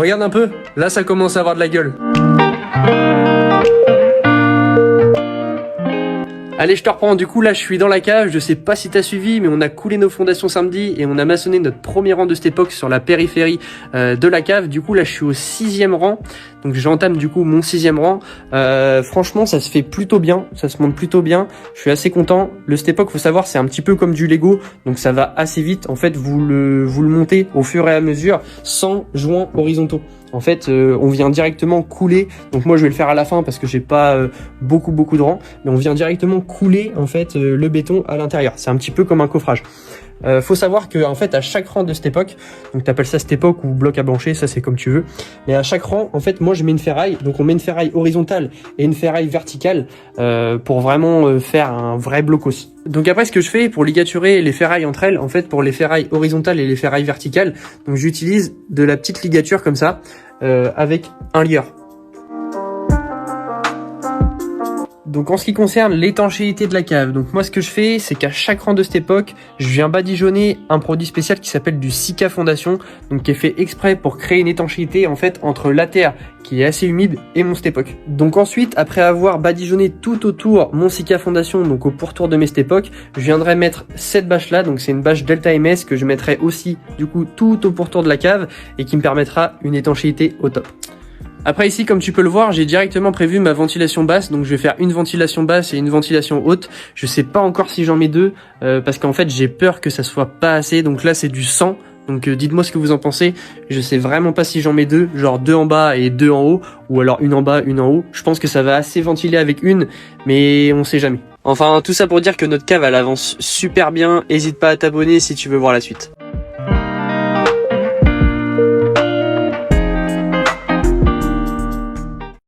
regarde un peu, là ça commence à avoir de la gueule. Allez, je te reprends. Du coup, là, je suis dans la cave. Je sais pas si t'as suivi, mais on a coulé nos fondations samedi et on a maçonné notre premier rang de cette époque sur la périphérie de la cave. Du coup, là, je suis au 6e rang. Donc, j'entame du coup mon 6e rang. Franchement, ça se fait plutôt bien. Ça se monte plutôt bien. Je suis assez content. Le cette époque, faut savoir, c'est un petit peu comme du Lego. Donc, ça va assez vite. En fait, vous le montez au fur et à mesure sans joints horizontaux. En fait, on vient directement couler. Donc moi, je vais le faire à la fin parce que j'ai pas beaucoup de rangs. Mais on vient directement couler en fait le béton à l'intérieur. C'est un petit peu comme un coffrage. Faut savoir que en fait à chaque rang de cette époque, donc t'appelles ça cette époque ou bloc à blancher, ça c'est comme tu veux. Mais à chaque rang, en fait, moi je mets une ferraille. Donc on met une ferraille horizontale et une ferraille verticale pour vraiment faire un vrai blocos. Donc après, ce que je fais pour ligaturer les ferrailles entre elles, en fait, pour les ferrailles horizontales et les ferrailles verticales, donc j'utilise de la petite ligature comme ça avec un lieur. Donc en ce qui concerne l'étanchéité de la cave, donc moi ce que je fais, c'est qu'à chaque rang de cette époque, je viens badigeonner un produit spécial qui s'appelle du Sika Fondation, donc qui est fait exprès pour créer une étanchéité en fait entre la terre qui est assez humide et mon cette époque. Donc ensuite, après avoir badigeonné tout autour mon Sika Fondation, donc au pourtour de mes cette époque, je viendrai mettre cette bâche là, donc c'est une bâche Delta MS que je mettrai aussi du coup tout au pourtour de la cave et qui me permettra une étanchéité au top. Après ici, comme tu peux le voir, j'ai directement prévu ma ventilation basse, donc je vais faire une ventilation basse et une ventilation haute. Je sais pas encore si j'en mets deux, parce qu'en fait j'ai peur que ça soit pas assez, donc là c'est du 100. Donc dites-moi ce que vous en pensez. Je sais vraiment pas si j'en mets deux, genre deux en bas et deux en haut, ou alors une en bas, une en haut. Je pense que ça va assez ventiler avec une, mais on sait jamais. Enfin, tout ça pour dire que notre cave elle avance super bien. Hésite pas à t'abonner si tu veux voir la suite.